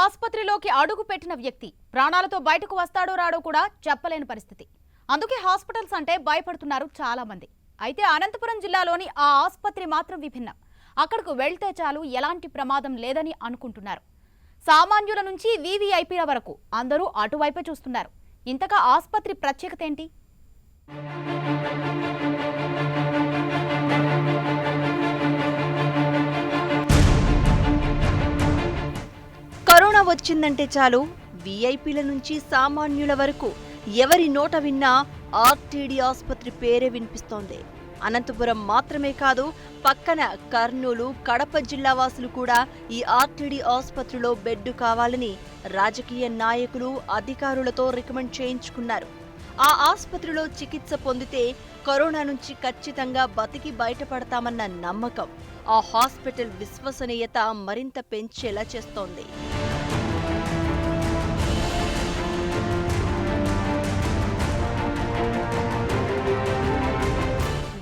ఆసుపత్రిలోకి అడుగు పెట్టిన వ్యక్తి ప్రాణాలతో బయటకు వస్తాడో రాడో కూడా చెప్పలేని పరిస్థితి. అందుకే హాస్పిటల్స్ అంటే భయపడుతున్నారు చాలా మంది. అయితే అనంతపురం జిల్లాలోని ఆ ఆసుపత్రి మాత్రం విభిన్నం. అక్కడకు వెళ్తే చాలు ఎలాంటి ప్రమాదం లేదని అనుకుంటున్నారు. సామాన్యుల నుంచి వీవీఐపీల వరకు అందరూ అటువైపే చూస్తున్నారు. ఇంతగా ఆసుపత్రి ప్రత్యేకత ఏంటి? కరోనా వచ్చిందంటే చాలు వీఐపీల నుంచి సామాన్యుల వరకు ఎవరి నోట విన్నా ఆర్టీడీ ఆసుపత్రి పేరే వినిపిస్తోంది. అనంతపురం మాత్రమే కాదు, పక్కన కర్నూలు, కడప జిల్లా వాసులు కూడా ఈ ఆర్టీడీ ఆసుపత్రిలో బెడ్ కావాలని రాజకీయ నాయకులు, అధికారులతో రికమెండ్ చేయించుకున్నారు. ఆ ఆసుపత్రిలో చికిత్స పొందితే కరోనా నుంచి ఖచ్చితంగా బతికి బయటపడతామన్న నమ్మకం ఆ హాస్పిటల్ విశ్వసనీయత మరింత పెంచేలా చేస్తోంది.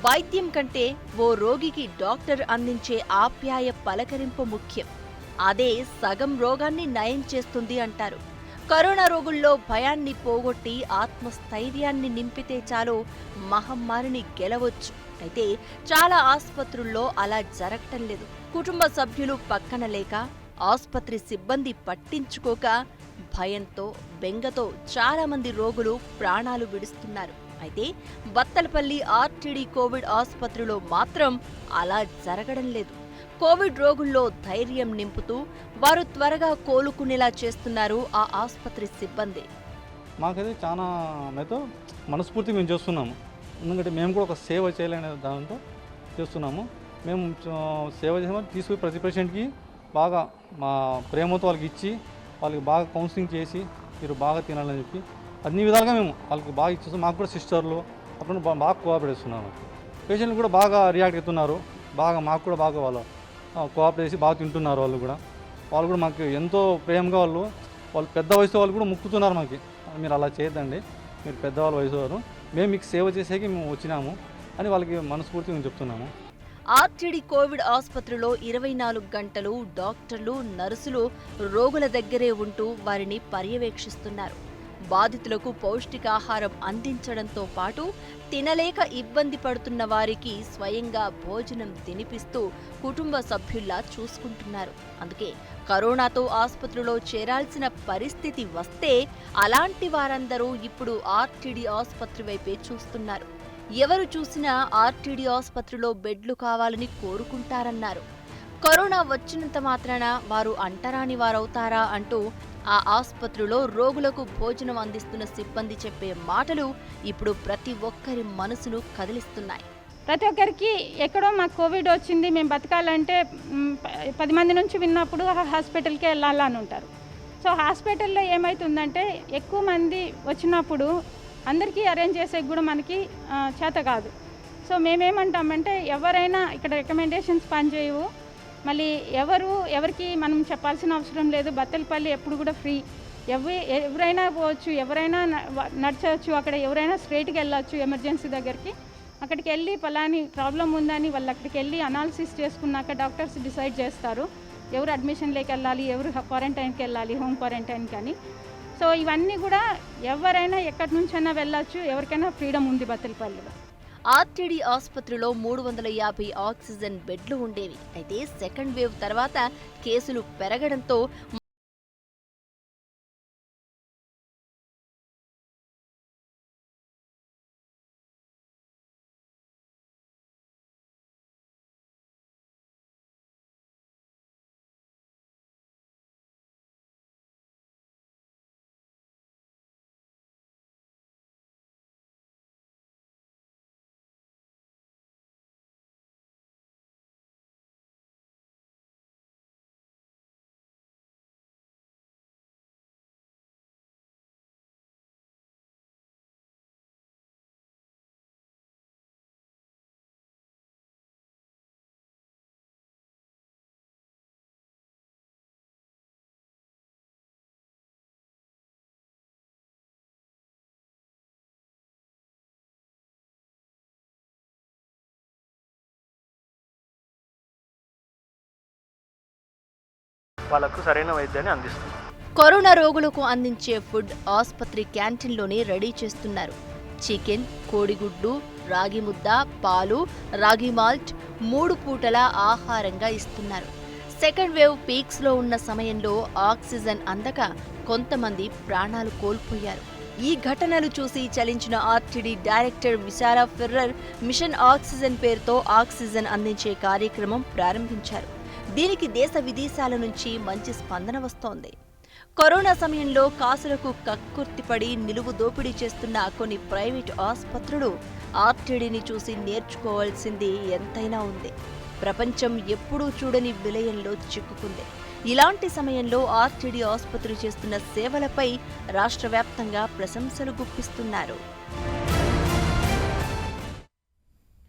వైద్యం కంటే ఓ రోగికి డాక్టర్ అందించే ఆప్యాయ పలకరింపు ముఖ్యం. అదే సగం రోగాన్ని నయం చేస్తుంది అంటారు. కరోనా రోగుల్లో భయాన్ని పోగొట్టి ఆత్మస్థైర్యాన్ని నింపితే చాలు మహమ్మారిని గెలవచ్చు. అయితే చాలా ఆసుపత్రుల్లో అలా జరగటం లేదు. కుటుంబ సభ్యులు పక్కన లేక, ఆసుపత్రి సిబ్బంది పట్టించుకోక, భయంతో, బెంగతో చాలా మంది రోగులు ప్రాణాలు విడుస్తున్నారు. అయితే బత్తలపల్లి ఆర్టీడీ కోవిడ్ ఆసుపత్రిలో మాత్రం అలా జరగడం లేదు. కోవిడ్ రోగుల్లో ధైర్యం నింపుతూ వారు త్వరగా కోలుకునేలా చేస్తున్నారు ఆ ఆసుపత్రి సిబ్బంది. మాకైతే చాలా మనస్ఫూర్తి మేము చేస్తున్నాము. ఎందుకంటే మేము కూడా ఒక సేవ చేయాలనే దాంతో చేస్తున్నాము. మేము సేవ చేసాము. తీసుకుని ప్రతి పేషెంట్కి బాగా మా ప్రేమతో వాళ్ళకి ఇచ్చి, వాళ్ళకి బాగా కౌన్సిలింగ్ చేసి, మీరు బాగా తినాలని చెప్పి అన్ని విధాలుగా మేము వాళ్ళకి బాగా ఇచ్చేస్తాం. మాకు కూడా సిస్టర్లు అప్పుడు బాగా కోఆపరేట్ చేస్తున్నాము. పేషెంట్లు కూడా బాగా రియాక్ట్ అవుతున్నారు. మాకు కూడా బాగా వాళ్ళు కోఆపరేట్ చేసి బాగా తింటున్నారు. వాళ్ళు కూడా మాకు ఎంతో ప్రేమగా వాళ్ళు పెద్ద వయసు వాళ్ళు కూడా ముక్కుతున్నారు. మాకు మీరు అలా చేయొద్దండి, మీరు పెద్దవాళ్ళ వయసు వారు, మేము మీకు సేవ చేసేకి మేము వచ్చినాము అని వాళ్ళకి మనస్ఫూర్తిగా మేము చెప్తున్నాము. ఆర్టీడీ కోవిడ్ ఆసుపత్రిలో 24 గంటలు డాక్టర్లు, నర్సులు రోగుల దగ్గరే ఉంటూ వారిని పర్యవేక్షిస్తున్నారు. బాధితులకు పౌష్టికాహారం అందించడంతో పాటు తినలేక ఇబ్బంది పడుతున్న వారికి స్వయంగా భోజనం తినిపిస్తూ కుటుంబ సభ్యుల్లా చూసుకుంటున్నారు. అందుకే కరోనాతో ఆసుపత్రిలో చేరాల్సిన పరిస్థితి వస్తే అలాంటి వారందరూ ఇప్పుడు ఆర్టీడీ ఆసుపత్రి వైపే చూస్తున్నారు. ఎవరు చూసినా ఆర్టీడీ ఆసుపత్రిలో బెడ్లు కావాలని కోరుకుంటారన్నారు. కరోనా వచ్చినంత మాత్రాన వారు అంటరాని వారవుతారా అంటూ ఆ ఆసుపత్రిలో రోగులకు భోజనం అందిస్తున్న సిబ్బంది చెప్పే మాటలు ఇప్పుడు ప్రతి ఒక్కరి మనసును కదిలిస్తున్నాయి. ప్రతి ఒక్కరికి ఎక్కడో మాకు కోవిడ్ వచ్చింది, మేము బతకాలంటే 10 మంది నుంచి విన్నప్పుడు హాస్పిటల్కి వెళ్ళాలని ఉంటారు. సో హాస్పిటల్లో ఏమవుతుందంటే ఎక్కువ మంది వచ్చినప్పుడు అందరికీ అరేంజ్ చేసే కూడా మనకి చేత కాదు. సో మేమేమంటామంటే ఎవరైనా ఇక్కడ రికమెండేషన్స్ పనిచేయవు, మళ్ళీ ఎవరికి మనం చెప్పాల్సిన అవసరం లేదు. బత్తలపల్లి ఎప్పుడు కూడా ఫ్రీ, ఎవరైనా పోవచ్చు, ఎవరైనా నడచవచ్చు, అక్కడ ఎవరైనా స్ట్రైట్కి వెళ్ళచ్చు ఎమర్జెన్సీ దగ్గరికి. అక్కడికి వెళ్ళి పలాని ప్రాబ్లం ఉందని వాళ్ళు అక్కడికి వెళ్ళి అనాలిసిస్ చేసుకున్నాక డాక్టర్స్ డిసైడ్ చేస్తారు ఎవరు అడ్మిషన్లోకి వెళ్ళాలి, ఎవరు క్వారంటైన్కి వెళ్ళాలి, హోమ్ క్వారంటైన్కి అని. సో ఇవన్నీ కూడా ఎవరైనా ఎక్కడి నుంచైనా వెళ్ళచ్చు, ఎవరికైనా ఫ్రీడమ్ ఉంది బత్తలపల్లిలో. ఆర్టీడీ ఆసుపత్రిలో 350 ఆక్సిజన్ బెడ్లు ఉండేవి. అయితే సెకండ్ వేవ్ తర్వాత కేసులు పెరగడంతో వాళ్ళకు సరైన వైద్యాన్ని అందిస్తుంది. కరోనా రోగులకు అందించే ఫుడ్ ఆసుపత్రి క్యాంటీన్లోనే రెడీ చేస్తున్నారు. చికెన్, కోడిగుడ్లు, రాగి ముద్ద, పాలు, రాగి మాల్ట్ 3 పూటల ఆహారంగా ఇస్తున్నారు. సెకండ్ వేవ్ పీక్స్లో ఉన్న సమయంలో ఆక్సిజన్ అందక కొంతమంది ప్రాణాలు కోల్పోయారు. ఈ ఘటనలు చూసి చలించిన ఆర్టీడీ డైరెక్టర్ విశారా ఫెర్రర్ మిషన్ ఆక్సిజన్ పేరుతో ఆక్సిజన్ అందించే కార్యక్రమం ప్రారంభించారు. దీనికి దేశ విదేశాల నుంచి మంచి స్పందన వస్తోంది. కరోనా సమయంలో కాసులకు కక్కుర్తిపడి నిలువు దోపిడీ చేస్తున్న కొన్ని ప్రైవేటు ఆసుపత్రులు ఆర్టీడీని చూసి నేర్చుకోవాల్సింది ఎంతైనా ఉంది. ప్రపంచం ఎప్పుడూ చూడని విలయంలో చిక్కుకుంది. ఇలాంటి సమయంలో ఆర్టీడీ ఆసుపత్రి చేస్తున్న సేవలపై రాష్ట్ర వ్యాప్తంగా ప్రశంసలు గుప్పిస్తున్నారు.